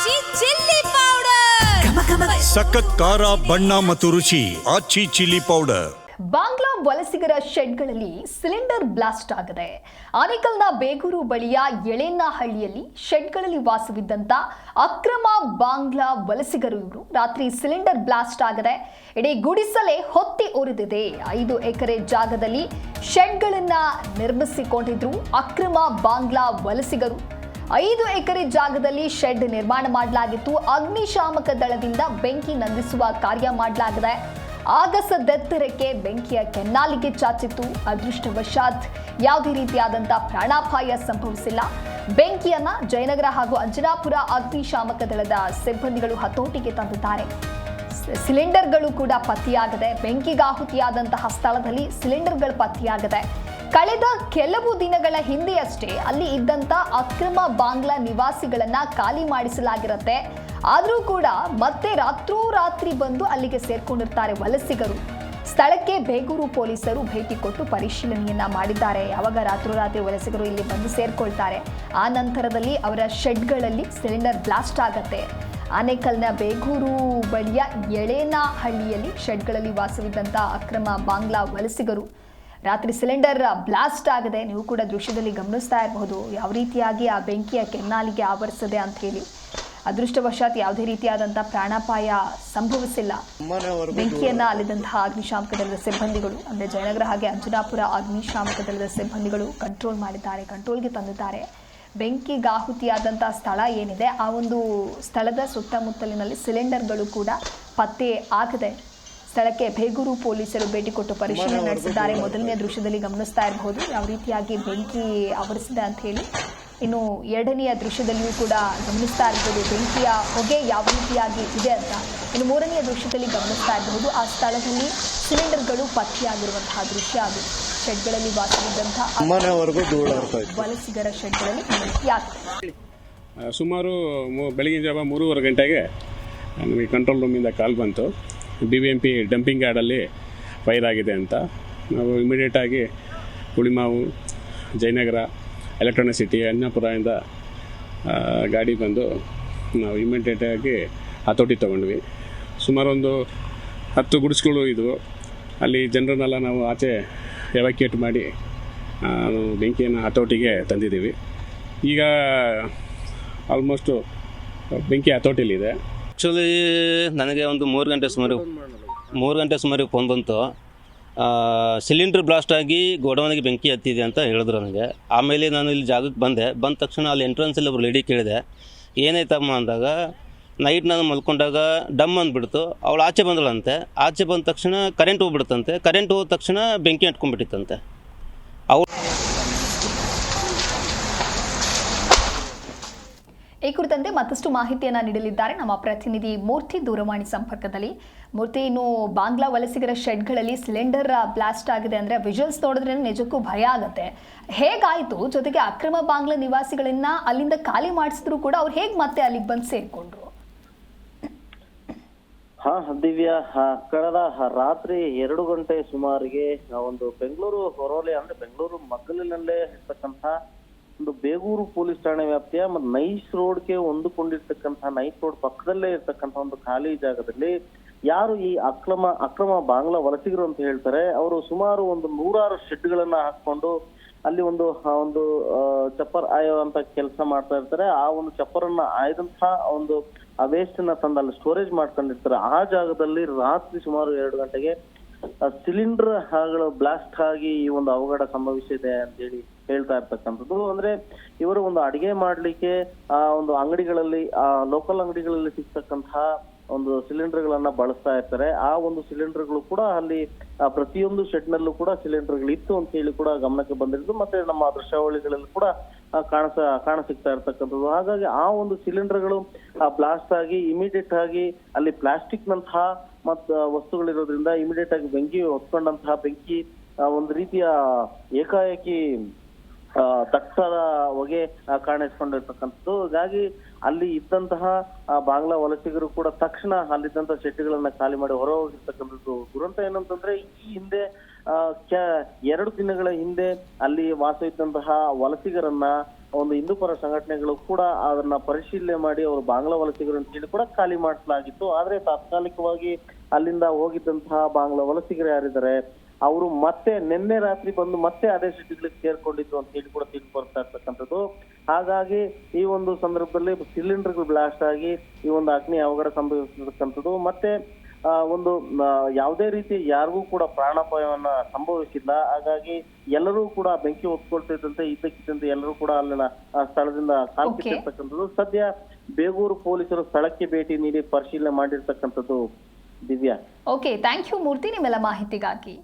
ಆಚಿ chilli powder ಸಖತ್ ಖಾರ ಬಣ್ಣ ಮತ್ತು ರುಚಿ ಆಚಿ ಚಿಲ್ಲಿ ಪೌಡರ್. ಬಾಂಗ್ಲಾ ವಲಸಿಗರ ಶೆಡ್ಗಳಲ್ಲಿ ಸಿಲಿಂಡರ್ ಬ್ಲಾಸ್ಟ್ ಆಗಿದೆ. ಆನೇಕಲ್ನ ಬೇಗೂರು ಬಳಿಯ ಎಳೆನಹಳ್ಳಿಯಲ್ಲಿ ಶೆಡ್ಗಳಲ್ಲಿ ವಾಸವಿದ್ದಂತ ಅಕ್ರಮ ಬಾಂಗ್ಲಾ ವಲಸಿಗರು ಇವರು ರಾತ್ರಿ ಸಿಲಿಂಡರ್ ಬ್ಲಾಸ್ಟ್ ಆಗಿದೆ. ಇಡೀ ಗುಡಿಸಲೇ ಹೊತ್ತಿ ಉರಿದಿದೆ. 5 ಎಕರೆ ಜಾಗದಲ್ಲಿ ಶೆಡ್ಗಳನ್ನ ನಿರ್ಮಿಸಿಕೊಂಡಿದ್ರು ಅಕ್ರಮ ಬಾಂಗ್ಲಾ ವಲಸಿಗರು. 5 ಎಕರೆ ಜಾಗದಲ್ಲಿ ಶೆಡ್ ನಿರ್ಮಾಣ ಮಾಡಲಾಗಿತ್ತು. ಅಗ್ನಿಶಾಮಕ ದಳದಿಂದ ಬೆಂಕಿ ನಂದಿಸುವ ಕಾರ್ಯ ಮಾಡಲಾಗಿದೆ. ಆಗಸದೆತ್ತರಕ್ಕೆ ಬೆಂಕಿಯ ಕೆನ್ನಾಲಿಗೆ ಚಾಚಿತ್ತು. ಅದೃಷ್ಟವಶಾತ್ ಯಾವುದೇ ರೀತಿಯಾದಂತಹ ಪ್ರಾಣಾಪಾಯ ಸಂಭವಿಸಿಲ್ಲ. ಬೆಂಕಿಯನ್ನ ಜಯನಗರ ಹಾಗೂ ಅಂಜನಾಪುರ ಅಗ್ನಿಶಾಮಕ ದಳದ ಸಿಬ್ಬಂದಿಗಳು ಹತೋಟಿಗೆ ತಂದಿದ್ದಾರೆ. ಸಿಲಿಂಡರ್ಗಳು ಕೂಡ ಪತ್ತೆಯಾಗಿದೆ. ಬೆಂಕಿಗಾಹುತಿಯಾದಂತಹ ಸ್ಥಳದಲ್ಲಿ ಸಿಲಿಂಡರ್ಗಳು ಪತ್ತೆಯಾಗಿದೆ. ಕಳೆದ ಕೆಲವು ದಿನಗಳ ಹಿಂದೆಯಷ್ಟೇ ಅಲ್ಲಿ ಇದ್ದಂತ ಅಕ್ರಮ ಬಾಂಗ್ಲಾ ನಿವಾಸಿಗಳನ್ನ ಖಾಲಿ ಮಾಡಿಸಲಾಗಿರುತ್ತೆ. ಆದರೂ ಕೂಡ ಮತ್ತೆ ರಾತ್ರೋರಾತ್ರಿ ಬಂದು ಅಲ್ಲಿಗೆ ಸೇರ್ಕೊಂಡಿರ್ತಾರೆ ವಲಸಿಗರು. ಸ್ಥಳಕ್ಕೆ ಬೇಗೂರು ಪೊಲೀಸರು ಭೇಟಿ ಕೊಟ್ಟು ಪರಿಶೀಲನೆಯನ್ನ ಮಾಡಿದ್ದಾರೆ. ಯಾವಾಗ ರಾತ್ರೋರಾತ್ರಿ ವಲಸಿಗರು ಇಲ್ಲಿ ಬಂದು ಸೇರ್ಕೊಳ್ತಾರೆ, ಆ ನಂತರದಲ್ಲಿ ಅವರ ಶೆಡ್ಗಳಲ್ಲಿ ಸಿಲಿಂಡರ್ ಬ್ಲಾಸ್ಟ್ ಆಗತ್ತೆ. ಆನೇಕಲ್ನ ಬೇಗೂರು ಬಳಿಯ ಎಳೆನಹಳ್ಳಿಯಲ್ಲಿ ಶೆಡ್ಗಳಲ್ಲಿ ವಾಸವಿದ್ದಂಥ ಅಕ್ರಮ ಬಾಂಗ್ಲಾ ವಲಸಿಗರು ರಾತ್ರಿ ಸಿಲಿಂಡರ್ ಬ್ಲಾಸ್ಟ್ ಆಗಿದೆ. ನೀವು ಕೂಡ ದೃಶ್ಯದಲ್ಲಿ ಗಮನಿಸ್ತಾ ಇರಬಹುದು ಯಾವ ರೀತಿಯಾಗಿ ಆ ಬೆಂಕಿಯ ಕೆನ್ನಾಲಿಗೆ ಆವರಿಸಿದೆ ಅಂತ ಹೇಳಿ. ಅದೃಷ್ಟವಶಾತ್ ಯಾವುದೇ ರೀತಿಯಾದಂಥ ಪ್ರಾಣಾಪಾಯ ಸಂಭವಿಸಿಲ್ಲ. ಬೆಂಕಿಯನ್ನ ಅಲ್ಲಿದ್ದಂತಹ ಅಗ್ನಿಶಾಮಕ ದಳದ ಸಿಬ್ಬಂದಿಗಳು ಅಂದರೆ ಜಯನಗರ ಹಾಗೆ ಅಂಜನಾಪುರ ಅಗ್ನಿಶಾಮಕ ದಳದ ಸಿಬ್ಬಂದಿಗಳು ಕಂಟ್ರೋಲ್ಗೆ ತಂದಿದ್ದಾರೆ. ಬೆಂಕಿಗಾಹುತಿಯಾದಂತಹ ಸ್ಥಳ ಏನಿದೆ ಆ ಒಂದು ಸ್ಥಳದ ಸುತ್ತಮುತ್ತಲಿನಲ್ಲಿ ಸಿಲಿಂಡರ್ಗಳು ಕೂಡ ಪತ್ತೆ ಆಗಿದೆ. ಸ್ಥಳಕ್ಕೆ ಬೇಗೂರು ಪೊಲೀಸರು ಭೇಟಿ ಕೊಟ್ಟು ಪರಿಶೀಲನೆ ನಡೆಸಿದ್ದಾರೆ. ಮೊದಲನೇ ದೃಶ್ಯದಲ್ಲಿ ಗಮನಿಸ್ತಾ ಇರಬಹುದು ಯಾವ ರೀತಿಯಾಗಿ ಬೆಂಕಿ ಆವರಿಸಿದೆ ಅಂತ ಹೇಳಿ. ಇನ್ನು ಎರಡನೆಯ ದೃಶ್ಯದಲ್ಲಿಯೂ ಕೂಡ ಗಮನಿಸ್ತಾ ಇರಬಹುದು ಬೆಂಕಿಯ ಹೊಗೆ ಯಾವ ರೀತಿಯಾಗಿ ಇದೆ ಅಂತ. ಇನ್ನು ಮೂರನೆಯ ದೃಶ್ಯದಲ್ಲಿ ಗಮನಿಸ್ತಾ ಇರಬಹುದು ಆ ಸ್ಥಳದಲ್ಲಿ ಸಿಲಿಂಡರ್ಗಳು ಪತ್ತೆಯಾಗಿರುವಂತಹ ದೃಶ್ಯ. ಅದು ಶೆಡ್ಗಳಲ್ಲಿ ವಾಸವಿದ್ದಂತಹ ವಲಸಿಗರ ಶೆಡ್ಗಳಲ್ಲಿ ಬೆಂಕಿಯಾಗಿದೆ. ಸುಮಾರು ಬೆಳಗಿನ ಜಾವ 3:30 ಗಂಟೆಗೆ ನಮಗೆ ಕಂಟ್ರೋಲ್ ರೂಮಿಂದ ಕಾಲ್ ಬಂತು. BBMP ಡಂಪಿಂಗ್ ಯಾರ್ಡಲ್ಲಿ ಫೈರ್ ಆಗಿದೆ ಅಂತ. ನಾವು ಇಮಿಡಿಯೇಟಾಗಿ ಹುಳಿಮಾವು, ಜಯನಗರ, ಎಲೆಕ್ಟ್ರಾನಿಕ್ ಸಿಟಿ, ಅಂಜನಾಪುರದಿಂದ ಗಾಡಿ ಬಂದು ನಾವು ಇಮಿಡಿಯೇಟಾಗಿ ಹತೋಟಿ ತೊಗೊಂಡ್ವಿ. ಸುಮಾರು ಒಂದು 10 ಗುಡಿಸ್ಗಳು ಇದ್ವು. ಅಲ್ಲಿ ಜನರನ್ನೆಲ್ಲ ನಾವು ಆಚೆ ಎವಾಕ್ಯೂಯೇಟ್ ಮಾಡಿ ಬೆಂಕಿಯನ್ನು ಹತೋಟಿಗೆ ತಂದಿದ್ದೀವಿ. ಈಗ ಆಲ್ಮೋಸ್ಟು ಬೆಂಕಿ ಹತೋಟಿಲಿದೆ. ಆ್ಯಕ್ಚುಲಿ ನನಗೆ ಒಂದು 3 ಗಂಟೆ ಸುಮಾರಿಗೆ ಫೋನ್ ಬಂತು. ಸಿಲಿಂಡ್ರ್ ಬ್ಲಾಸ್ಟ್ ಆಗಿ ಗೋಡೌನಿಗೆ ಬೆಂಕಿ ಹತ್ತಿದೆ ಅಂತ ಹೇಳಿದ್ರು ನನಗೆ. ಆಮೇಲೆ ನಾನು ಇಲ್ಲಿ ಜಾಗಕ್ಕೆ ಬಂದ ತಕ್ಷಣ ಅಲ್ಲಿ ಎಂಟ್ರೆನ್ಸಲ್ಲಿ ಒಬ್ಬರು ಲೇಡಿ ಕೇಳಿದೆ ಏನಾಯ್ತಮ್ಮ ಅಂದಾಗ, ನೈಟ್ ನಾನು ಮಲ್ಕೊಂಡಾಗ ಡಮ್ ಅಂದ್ಬಿಡ್ತು. ಅವಳು ಆಚೆ ಬಂದಳಂತೆ. ಆಚೆ ಬಂದ ತಕ್ಷಣ ಕರೆಂಟ್ ಹೋಗ್ಬಿಡುತ್ತಂತೆ. ಕರೆಂಟ್ ಹೋದ ತಕ್ಷಣ ಬೆಂಕಿ ಅಂಟ್ಕೊಂಡ್ಬಿಟ್ಟಿತ್ತಂತೆ. ಈ ಕುರಿತಂತೆ ಮತ್ತಷ್ಟು ಮಾಹಿತಿಯನ್ನ ನೀಡಲಿದ್ದಾರೆ ನಮ್ಮ ಪ್ರತಿನಿಧಿ ಮೂರ್ತಿ ದೂರವಾಣಿ ಸಂಪರ್ಕದಲ್ಲಿ. ಮೂರ್ತಿ, ಇನ್ನು ಬಾಂಗ್ಲಾ ವಲಸಿಗರ ಶೆಡ್ಗಳಲ್ಲಿ ಸಿಲಿಂಡರ್ ಬ್ಲಾಸ್ಟ್ ಆಗಿದೆ ಅಂದ್ರೆ ವಿಜುವಲ್ಸ್ ನೋಡಿದ್ರೆ ನಿಜಕ್ಕೂ ಭಯ ಆಗುತ್ತೆ. ಹೇಗಾಯ್ತು? ಜೊತೆಗೆ ಅಕ್ರಮ ಬಾಂಗ್ಲಾ ನಿವಾಸಿಗಳನ್ನ ಅಲ್ಲಿಂದ ಖಾಲಿ ಮಾಡಿಸಿದ್ರು ಕೂಡ ಅವ್ರು ಹೇಗೆ ಮತ್ತೆ ಅಲ್ಲಿಗೆ ಬಂದು ಸೇರ್ಕೊಂಡ್ರು? ದಿವ್ಯಾ, ಕಳೆದ ರಾತ್ರಿ 2 ಗಂಟೆ ಸುಮಾರಿಗೆ ಒಂದು ಬೆಂಗಳೂರು ಹೊರೋಲಿ ಅಂದ್ರೆ ಬೆಂಗಳೂರು ಮಗ್ಗಲಿನಲ್ಲೇ ಇರ್ತಕ್ಕಂಥ ಒಂದು ಬೇಗೂರು ಪೊಲೀಸ್ ಠಾಣೆ ವ್ಯಾಪ್ತಿಯ ಮತ್ತು ನೈಸ್ ರೋಡ್ಗೆ ಹೊಂದಿಕೊಂಡಿರ್ತಕ್ಕಂಥ ನೈಸ್ ರೋಡ್ ಪಕ್ಕದಲ್ಲೇ ಇರ್ತಕ್ಕಂಥ ಒಂದು ಖಾಲಿ ಜಾಗದಲ್ಲಿ ಯಾರು ಈ ಅಕ್ರಮ ಬಾಂಗ್ಲಾ ವಲಸಿಗರು ಅಂತ ಹೇಳ್ತಾರೆ, ಅವರು ಸುಮಾರು ಒಂದು 100 ಶೆಡ್ಗಳನ್ನ ಹಾಕೊಂಡು ಅಲ್ಲಿ ಒಂದು ಚಪ್ಪರ್ ಆಯುವಂತ ಕೆಲಸ ಮಾಡ್ತಾ ಇರ್ತಾರೆ. ಆ ಒಂದು ಚಪ್ಪರನ್ನ ಆಯ್ದಂತಹ ಒಂದು ಆ ವೇಸ್ಟ್ ನ ತಂದು ಅಲ್ಲಿ ಸ್ಟೋರೇಜ್ ಮಾಡ್ಕೊಂಡಿರ್ತಾರೆ. ಆ ಜಾಗದಲ್ಲಿ ರಾತ್ರಿ ಸುಮಾರು 2 ಗಂಟೆಗೆ ಸಿಲಿಂಡರ್ ಬ್ಲಾಸ್ಟ್ ಆಗಿ ಈ ಒಂದು ಅವಘಡ ಸಂಭವಿಸಿದೆ ಅಂತೇಳಿ ಹೇಳ್ತಾ ಇರ್ತಕ್ಕಂಥದ್ದು. ಅಂದ್ರೆ ಇವರು ಒಂದು ಅಡಿಗೆ ಮಾಡ್ಲಿಕ್ಕೆ ಆ ಒಂದು ಅಂಗಡಿಗಳಲ್ಲಿ ಲೋಕಲ್ ಅಂಗಡಿಗಳಲ್ಲಿ ಸಿಗ್ತಕ್ಕಂತಹ ಒಂದು ಸಿಲಿಂಡರ್ಗಳನ್ನ ಬಳಸ್ತಾ ಇರ್ತಾರೆ. ಆ ಒಂದು ಸಿಲಿಂಡರ್ಗಳು ಕೂಡ ಅಲ್ಲಿ ಪ್ರತಿಯೊಂದು ಶೆಡ್ ನಲ್ಲೂ ಕೂಡ ಸಿಲಿಂಡರ್ಗಳು ಇತ್ತು ಅಂತ ಹೇಳಿ ಕೂಡ ಗಮನಕ್ಕೆ ಬಂದಿರೋದು. ಮತ್ತೆ ನಮ್ಮ ದೃಶ್ಯಾವಳಿಗಳಲ್ಲಿ ಕೂಡ ಕಾಣಸಿಗ್ತಾ ಇರ್ತಕ್ಕಂಥದ್ದು. ಹಾಗಾಗಿ ಆ ಒಂದು ಸಿಲಿಂಡರ್ಗಳು ಬ್ಲಾಸ್ಟ್ ಆಗಿ ಇಮಿಡಿಯೇಟ್ ಆಗಿ ಅಲ್ಲಿ ಪ್ಲಾಸ್ಟಿಕ್ ನಂತಹ ವಸ್ತುಗಳಿರೋದ್ರಿಂದ ಇಮಿಡಿಯೇಟ್ ಆಗಿ ಬೆಂಕಿ ಹೊತ್ಕೊಂಡಂತಹ ಬೆಂಕಿ ಒಂದು ರೀತಿಯ ಏಕಾಏಕಿ ದಟ್ಟದ ಹೊಗೆ ಕಾಣಿಸ್ಕೊಂಡಿರ್ತಕ್ಕಂಥದ್ದು. ಹೀಗಾಗಿ ಅಲ್ಲಿ ಇದ್ದಂತಹ ಬಾಂಗ್ಲಾ ವಲಸಿಗರು ಕೂಡ ತಕ್ಷಣ ಅಲ್ಲಿದ್ದಂತಹ ಶೆಡ್ಗಳನ್ನ ಖಾಲಿ ಮಾಡಿ ಹೊರ ಹೋಗಿರ್ತಕ್ಕಂಥದ್ದು. ದುರಂತ ಏನಂತಂದ್ರೆ ಈ ಹಿಂದೆ 2 ದಿನಗಳ ಹಿಂದೆ ಅಲ್ಲಿ ವಾಸ ಇದ್ದಂತಹ ವಲಸಿಗರನ್ನ ಒಂದು ಹಿಂದೂಪರ ಸಂಘಟನೆಗಳು ಕೂಡ ಅದನ್ನ ಪರಿಶೀಲನೆ ಮಾಡಿ ಅವರು ಬಾಂಗ್ಲಾ ವಲಸಿಗರು ಅಂತ ಹೇಳಿ ಕೂಡ ಖಾಲಿ ಮಾಡಿಸಲಾಗಿತ್ತು. ಆದ್ರೆ ತಾತ್ಕಾಲಿಕವಾಗಿ ಅಲ್ಲಿಂದ ಹೋಗಿದ್ದಂತಹ ಬಾಂಗ್ಲಾ ವಲಸಿಗರು ಯಾರಿದ್ದಾರೆ ಅವರು ಮತ್ತೆ ನಿನ್ನೆ ರಾತ್ರಿ ಬಂದು ಮತ್ತೆ ಅದೇ ಸಿಟಿಗಳಿಗೆ ಸೇರ್ಕೊಂಡಿದ್ರು ಅಂತ ಹೇಳಿ ಕೂಡ ತಿಳಿದು ಬರ್ತಾ ಇರ್ತಕ್ಕಂಥದ್ದು. ಹಾಗಾಗಿ ಈ ಒಂದು ಸಂದರ್ಭದಲ್ಲಿ ಸಿಲಿಂಡರ್ಗಳು ಬ್ಲಾಸ್ಟ್ ಆಗಿ ಈ ಒಂದು ಅಗ್ನಿ ಅವಘಡ ಸಂಭವಿಸಿರ್ತಕ್ಕಂಥದ್ದು. ಮತ್ತೆ ಒಂದು ಯಾವುದೇ ರೀತಿ ಯಾರಿಗೂ ಕೂಡ ಪ್ರಾಣಾಪಾಯವನ್ನ ಸಂಭವಿಸಿಲ್ಲ. ಹಾಗಾಗಿ ಎಲ್ಲರೂ ಕೂಡ ಬೆಂಕಿ ಹೊತ್ಕೊಳ್ತಿದ್ದಂತೆ ಇದ್ದಕ್ಕಿದ್ದಂತೆ ಎಲ್ಲರೂ ಕೂಡ ಅಲ್ಲಿನ ಸ್ಥಳದಿಂದ ಕಾಲ್ಕಿತ್ತಿರ್ತಕ್ಕಂಥದ್ದು. ಸದ್ಯ ಬೇಗೂರು ಪೊಲೀಸರು ಸ್ಥಳಕ್ಕೆ ಭೇಟಿ ನೀಡಿ ಪರಿಶೀಲನೆ ಮಾಡಿರ್ತಕ್ಕಂಥದ್ದು. ದಿವ್ಯಾ. ಓಕೆ, ಥ್ಯಾಂಕ್ ಯು ಮೂರ್ತಿ ನಿಮ್ಮೆಲ್ಲ ಮಾಹಿತಿಗಾಗಿ.